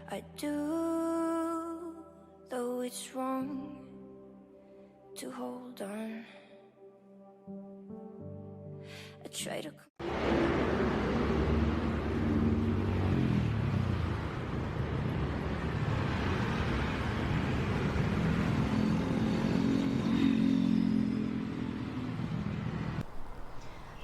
I do, though it's wrong to hold on. I try to.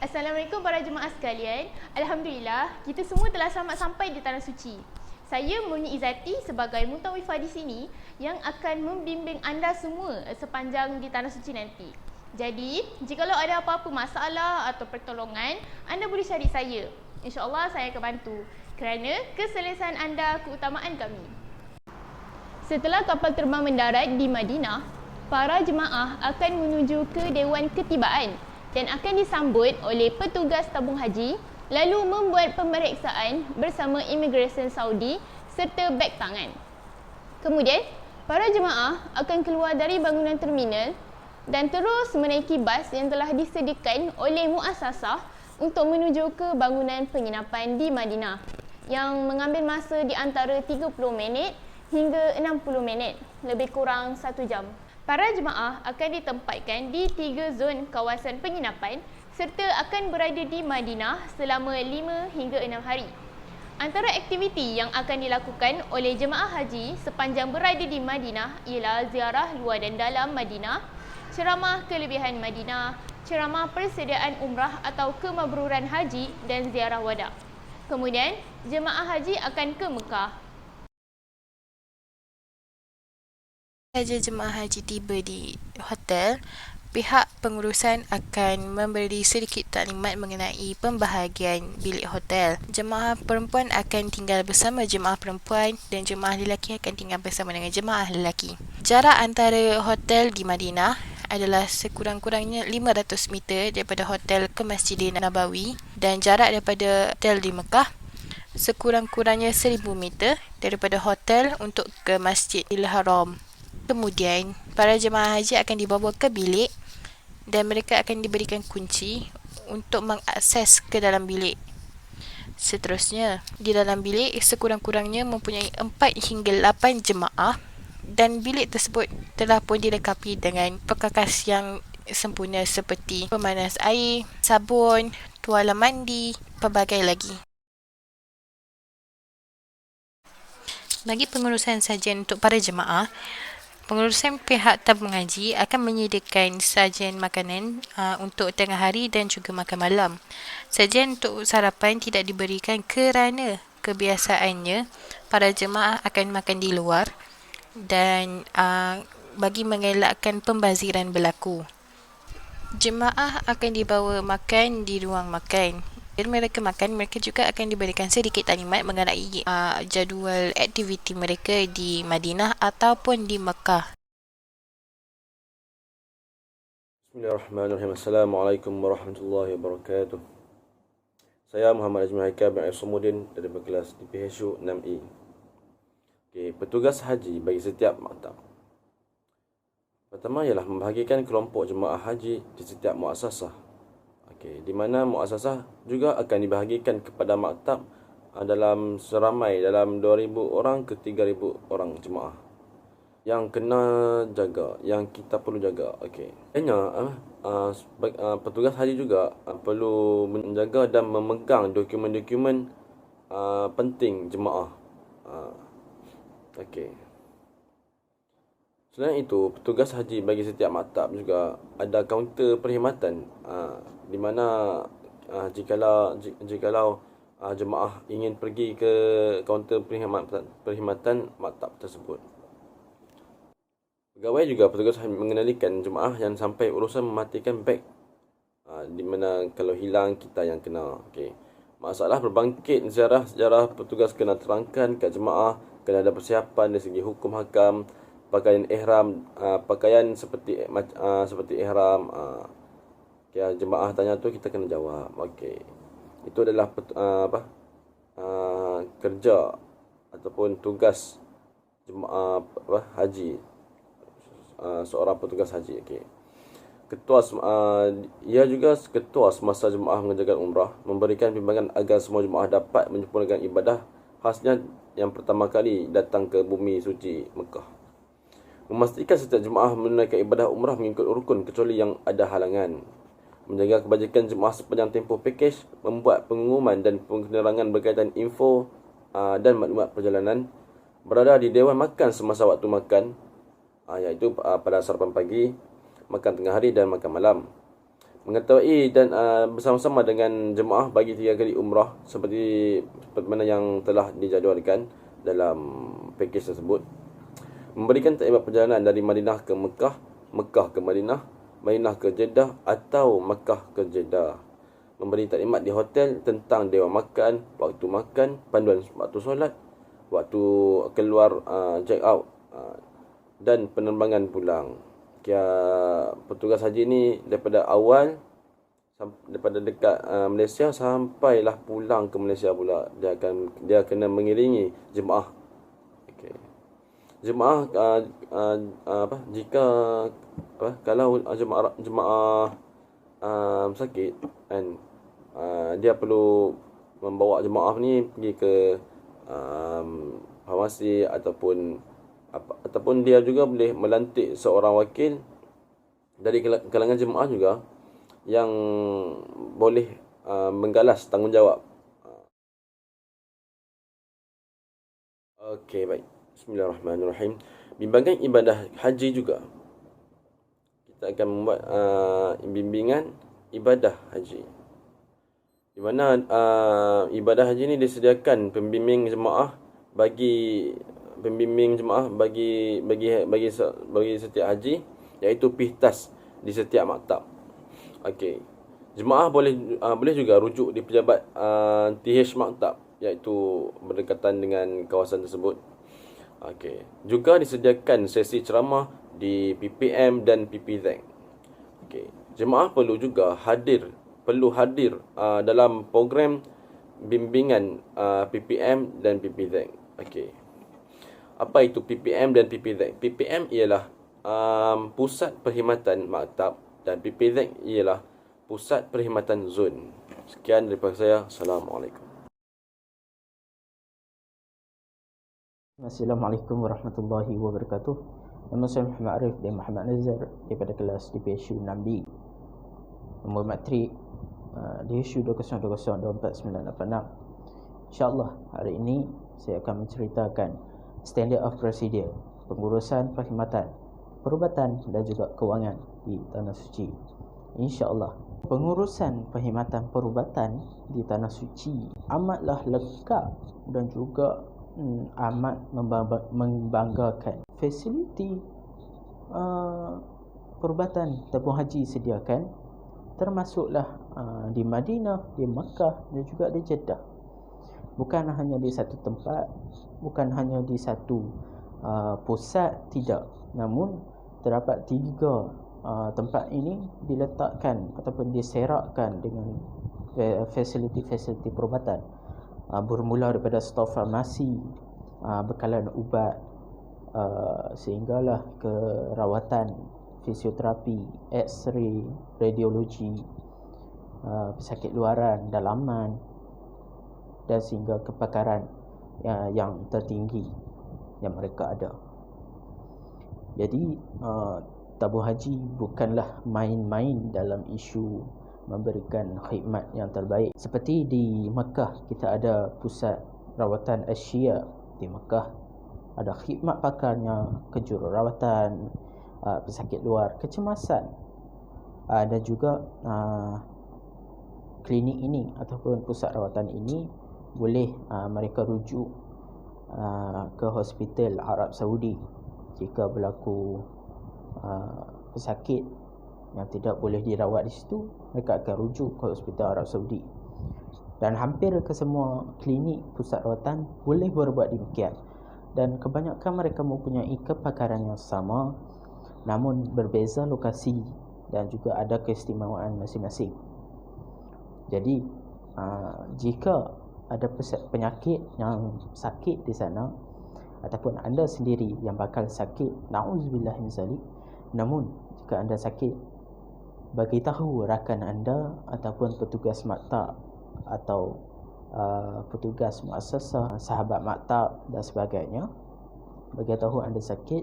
Assalamualaikum para jemaah sekalian. Alhamdulillah, kita semua telah selamat sampai di Tanah Suci. Saya Murni Izzati sebagai mutawifah di sini yang akan membimbing anda semua sepanjang di Tanah Suci nanti. Jadi, jikalau ada apa-apa masalah atau pertolongan, anda boleh cari saya. InsyaAllah saya akan bantu kerana keselesaan anda keutamaan kami. Setelah kapal terbang mendarat di Madinah, para jemaah akan menuju ke Dewan Ketibaan dan akan disambut oleh petugas tabung haji, lalu membuat pemeriksaan bersama imigresen Saudi serta beg tangan. Kemudian, para jemaah akan keluar dari bangunan terminal dan terus menaiki bas yang telah disediakan oleh muassasah untuk menuju ke bangunan penginapan di Madinah yang mengambil masa di antara 30 minit hingga 60 minit, lebih kurang 1 jam. Para jemaah akan ditempatkan di 3 zon kawasan penginapan serta akan berada di Madinah selama 5 hingga 6 hari. Antara aktiviti yang akan dilakukan oleh jemaah haji sepanjang berada di Madinah ialah ziarah luar dan dalam Madinah, ceramah kelebihan Madinah, ceramah persediaan umrah atau kemabruran haji dan ziarah wada. Kemudian, jemaah haji akan ke Mekah. Saja jemaah haji tiba di hotel, pihak pengurusan akan memberi sedikit taklimat mengenai pembahagian bilik hotel. Jemaah perempuan akan tinggal bersama jemaah perempuan dan jemaah lelaki akan tinggal bersama dengan jemaah lelaki. Jarak antara hotel di Madinah adalah sekurang-kurangnya 500 meter daripada hotel ke Masjidil Nabawi dan jarak daripada hotel di Mekah sekurang-kurangnya 1000 meter daripada hotel untuk ke Masjidil Haram. Kemudian, para jemaah haji akan dibawa ke bilik dan mereka akan diberikan kunci untuk mengakses ke dalam bilik. Seterusnya, di dalam bilik sekurang-kurangnya mempunyai 4 hingga 8 jemaah dan bilik tersebut telah pun dilengkapi dengan perkakas yang sempurna seperti pemanas air, sabun, tuala mandi, pelbagai lagi. Bagi pengurusan sajian untuk para jemaah, pengurusan pihak tabung haji akan menyediakan sajian makanan untuk tengah hari dan juga makan malam. Sajian untuk sarapan tidak diberikan kerana kebiasaannya para jemaah akan makan di luar dan bagi mengelakkan pembaziran berlaku. Jemaah akan dibawa makan di ruang makan. Bila mereka makan, mereka juga akan diberikan sedikit taklimat mengenai jadual aktiviti mereka di Madinah ataupun di Mekah. Bismillahirrahmanirrahim. Assalamualaikum warahmatullahi wabarakatuh. Saya Muhammad Ajmi Haikal bin Aisumuddin dari berkelas di PHU 6E. Petugas haji bagi setiap maktab. Pertama ialah membahagikan kelompok jemaah haji di setiap muassasah. Di mana muassasah juga akan dibahagikan kepada maktab dalam seramai dalam 2,000 orang ke 3,000 orang jemaah yang kena jaga, yang kita perlu jaga. Petugas haji juga perlu menjaga dan memegang dokumen-dokumen penting jemaah. Selain itu, petugas haji bagi setiap maktab juga ada kaunter perkhidmatan di mana jikalau jemaah ingin pergi ke kaunter perkhidmatan maktab tersebut. Pegawai juga petugas mengenalikan jemaah yang sampai urusan mematikan beg, di mana kalau hilang kita yang kena. Masalah berbangkit sejarah petugas kena terangkan kat jemaah, kena ada persiapan dari segi hukum hakam, pakaian ihram, pakaian seperti ihram. Jemaah tanya tu kita kena jawab. Itu adalah kerja ataupun tugas jemaah haji, seorang petugas haji. Ia juga ketua semasa jemaah mengerjakan umrah, memberikan bimbingan agar semua jemaah dapat menyempurnakan ibadah khasnya yang pertama kali datang ke bumi suci Mekah. Memastikan setiap jemaah menunaikan ibadah umrah mengikut rukun kecuali yang ada halangan. Menjaga kebajikan jemaah sepanjang tempoh pakej, membuat pengumuman dan penerangan berkaitan info dan maklumat perjalanan, berada di dewan makan semasa waktu makan, iaitu pada sarapan pagi, makan tengah hari dan makan malam. Mengetahui dan bersama-sama dengan jemaah bagi 3 kali umrah seperti mana yang telah dijadualkan dalam pakej tersebut. Memberikan taklimat perjalanan dari Madinah ke Mekah, Mekah ke Madinah, Madinah ke Jeddah atau Mekah ke Jeddah. Memberi taklimat di hotel tentang dewan makan, waktu makan, panduan waktu solat, waktu keluar check out dan penerbangan pulang. Petugas haji ni daripada awal, daripada dekat Malaysia sampailah pulang ke Malaysia pula, dia kena mengiringi jemaah. Okey. Jemaah jika kalau jemaah sakit kan, dia perlu membawa jemaah ni pergi ke farmasi ataupun dia juga boleh melantik seorang wakil dari kalangan jemaah juga yang boleh menggalas tanggungjawab. Okey, baik. Bismillahirrahmanirrahim. Bimbingan ibadah haji juga. Kita akan membuat bimbingan ibadah haji. Di mana ibadah haji ni disediakan pembimbing jemaah bagi setiap haji, iaitu pihtas di setiap maktab. Okey. Jemaah boleh juga rujuk di pejabat TH maktab, iaitu berdekatan dengan kawasan tersebut. Okey. Juga disediakan sesi ceramah di PPM dan PPZ. Okey. Jemaah perlu hadir dalam program bimbingan PPM dan PPZ. Okey. Apa itu PPM dan PPZ? PPM ialah pusat perkhidmatan maktab dan PPZ ialah pusat perkhidmatan zon. Sekian daripada saya. Assalamualaikum. Assalamualaikum warahmatullahi wabarakatuh. Nama saya Muhammad Arif bin Muhammad Nazar daripada kelas DPSU 6D. Nombor matrik DSU 20202496. InsyaAllah hari ini saya akan menceritakan Standard of Procedure, pengurusan perkhidmatan, perubatan dan juga kewangan di Tanah Suci. InsyaAllah pengurusan perkhidmatan perubatan di Tanah Suci amatlah lengkap dan juga amat membanggakan. Fasiliti perubatan tabung haji sediakan, termasuklah di Madinah, di Makkah dan juga di Jeddah. Bukan hanya di satu tempat, bukan hanya di satu pusat, tidak. Namun terdapat 3 tempat ini diletakkan ataupun diserakkan dengan fasiliti-fasiliti perubatan. Bermula daripada stor farmasi, bekalan ubat, sehinggalah ke rawatan, fisioterapi, X-ray, radiologi, pesakit luaran, dalaman dan sehingga kepakaran yang tertinggi yang mereka ada. Jadi tabung haji bukanlah main-main dalam isu memberikan khidmat yang terbaik. Seperti di Mekah, kita ada pusat rawatan Asia di Mekah, ada khidmat pakarnya, kejururawatan, pesakit luar, kecemasan, dan juga klinik ini ataupun pusat rawatan ini boleh mereka rujuk ke hospital Arab Saudi jika berlaku pesakit yang tidak boleh dirawat di situ. Mereka akan rujuk ke hospital Arab Saudi. Dan hampir ke semua klinik pusat rawatan boleh berbuat demikian. Dan kebanyakan mereka mempunyai kepakaran yang sama, namun berbeza lokasi dan juga ada keistimewaan masing-masing. Jadi jika ada penyakit yang sakit di sana, ataupun anda sendiri yang bakal sakit, na'udzubillah min zalik, namun jika anda sakit, bagi tahu rakan anda ataupun petugas maktab atau petugas muassasah, sahabat maktab dan sebagainya, beritahu anda sakit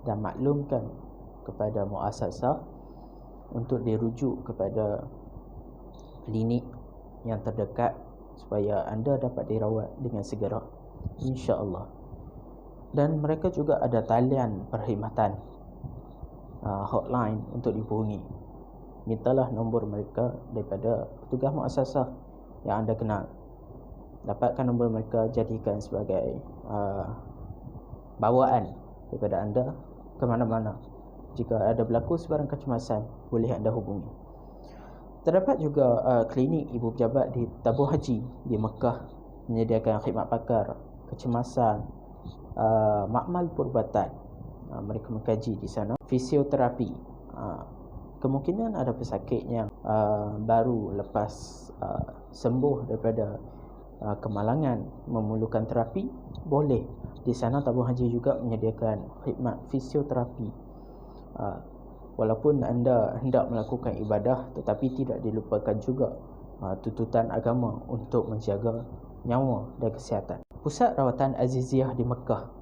dan maklumkan kepada muassasah untuk dirujuk kepada klinik yang terdekat supaya anda dapat dirawat dengan segera, insya-Allah. Dan mereka juga ada talian perkhidmatan, hotline untuk dihubungi. Mintalah nombor mereka daripada petugas muassasah yang anda kenal. Dapatkan nombor mereka, jadikan sebagai bawaan daripada anda ke mana-mana. Jika ada berlaku sebarang kecemasan, boleh anda hubungi. Terdapat juga klinik ibu pejabat di tabung haji di Mekah menyediakan khidmat pakar kecemasan, makmal perubatan. Mereka mengkaji di sana fisioterapi. Kemungkinan ada pesakit yang baru lepas sembuh daripada kemalangan memerlukan terapi, boleh. Di sana tabung haji juga menyediakan khidmat fisioterapi. Walaupun anda hendak melakukan ibadah, tetapi tidak dilupakan juga tuntutan agama untuk menjaga nyawa dan kesihatan. Pusat rawatan Aziziyah di Mekah,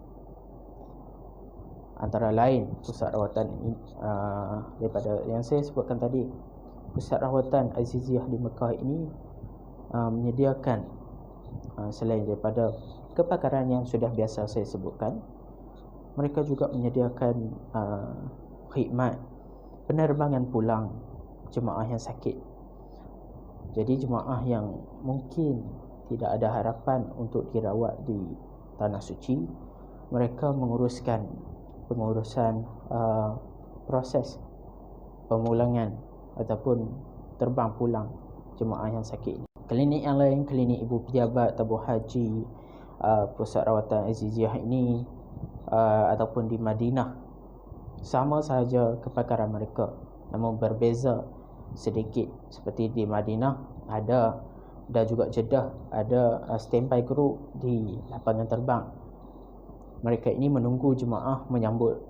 antara lain pusat rawatan daripada yang saya sebutkan tadi, pusat rawatan Aziziyah di Mekah ini menyediakan selain daripada kepakaran yang sudah biasa saya sebutkan, mereka juga menyediakan khidmat penerbangan pulang jemaah yang sakit. Jadi jemaah yang mungkin tidak ada harapan untuk dirawat di Tanah Suci, mereka menguruskan pengurusan proses pemulangan ataupun terbang pulang jemaah yang sakit. Klinik yang lain, klinik ibu pejabat, tabung haji, pusat rawatan Aziziyah ini ataupun di Madinah, sama sahaja kepakaran mereka, namun berbeza sedikit. Seperti di Madinah ada, dan juga Jeddah ada standby group di lapangan terbang. Mereka ini menunggu jemaah, menyambut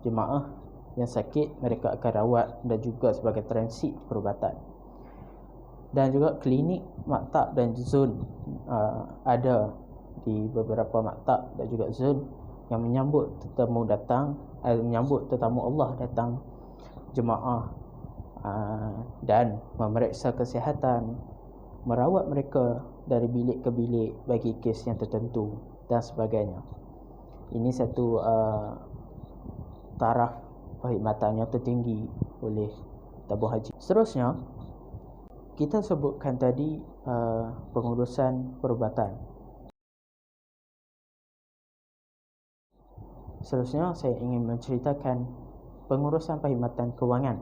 jemaah yang sakit, mereka akan rawat dan juga sebagai transit perubatan. Dan juga klinik maktab dan zon ada di beberapa maktab dan juga zon yang menyambut tetamu datang, menyambut tetamu Allah datang jemaah, dan memeriksa kesihatan, merawat mereka dari bilik ke bilik bagi kes yang tertentu dan sebagainya. Ini satu taraf perkhidmatan yang tertinggi oleh tabung haji. Seterusnya, kita sebutkan tadi pengurusan perubatan. Seterusnya, saya ingin menceritakan pengurusan perkhidmatan kewangan,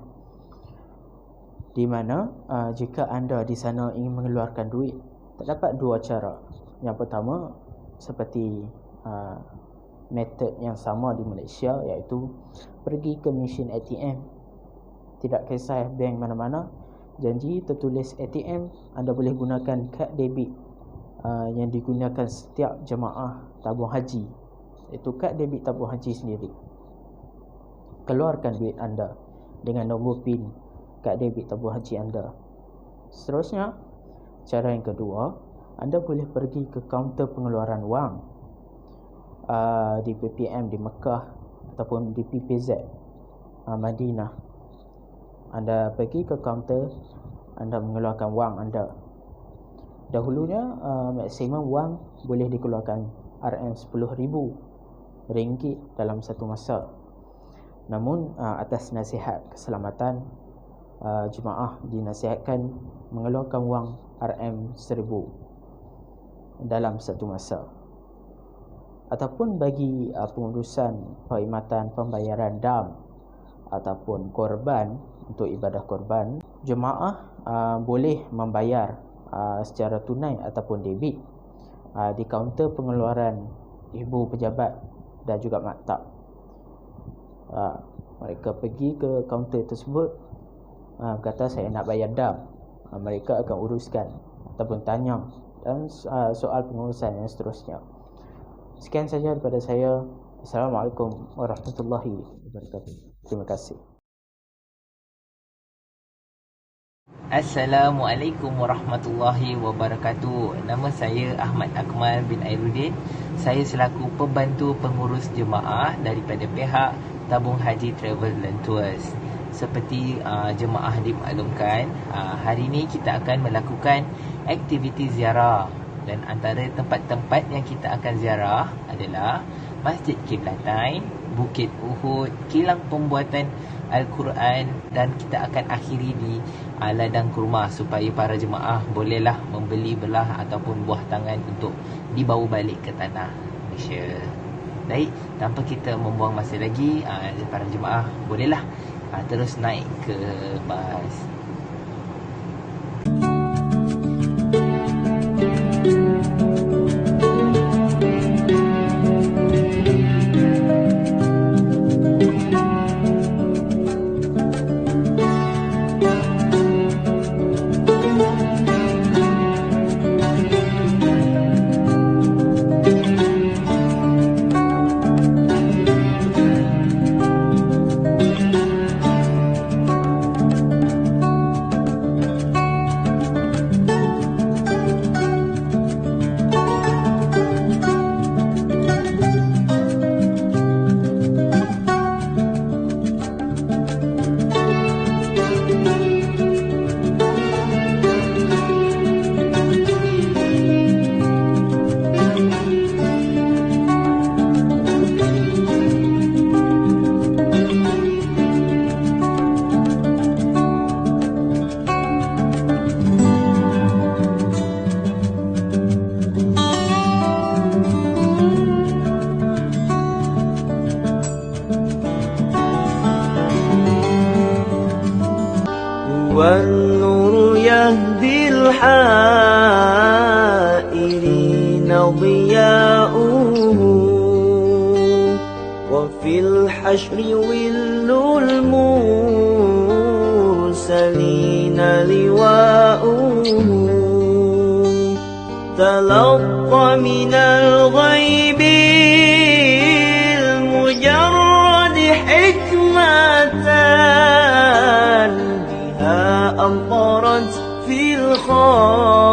di mana jika anda di sana ingin mengeluarkan duit, terdapat dua cara. Yang pertama, seperti metod yang sama di Malaysia, iaitu pergi ke mesin ATM. Tidak kisah bank mana-mana, janji tertulis ATM, anda boleh gunakan kad debit yang digunakan setiap jemaah tabung haji. Itu kad debit tabung haji sendiri. Keluarkan duit anda dengan nombor PIN kad debit tabung haji anda. Seterusnya, cara yang kedua, anda boleh pergi ke kaunter pengeluaran wang di PPM di Mekah ataupun di PPZ Madinah. Anda pergi ke kaunter, anda mengeluarkan wang anda. Dahulunya maksimum wang boleh dikeluarkan RM10,000 dalam satu masa. Namun atas nasihat keselamatan, jemaah dinasihatkan mengeluarkan wang RM1,000 dalam satu masa. Ataupun bagi pengurusan perkhidmatan pembayaran dam ataupun korban, untuk ibadah korban, jemaah boleh membayar secara tunai ataupun debit di kaunter pengeluaran ibu pejabat dan juga maktab. Mereka pergi ke kaunter tersebut, kata saya nak bayar dam, mereka akan uruskan ataupun tanya, dan soal pengurusan yang seterusnya. Sekian saja daripada saya. Assalamualaikum warahmatullahi wabarakatuh. Terima kasih. Assalamualaikum warahmatullahi wabarakatuh. Nama saya Ahmad Akmal bin Airuddin. Saya selaku pembantu pengurus jemaah daripada pihak Tabung Haji Travel and Tours. Seperti jemaah dimaklumkan, hari ini kita akan melakukan aktiviti ziarah. Dan antara tempat-tempat yang kita akan ziarah adalah Masjid Kiblatain, Bukit Uhud, kilang pembuatan Al-Quran, dan kita akan akhiri di ladang kurma supaya para jemaah bolehlah membeli belah ataupun buah tangan untuk dibawa balik ke tanah Malaysia. Baik, tanpa kita membuang masa lagi, para jemaah bolehlah terus naik ke bas. والنور يهدي الحائرين ضياؤه وفي الحشر ول المرسلين لواؤه تلقى من الغيب المجرد حكمة أمطرت في الخاطر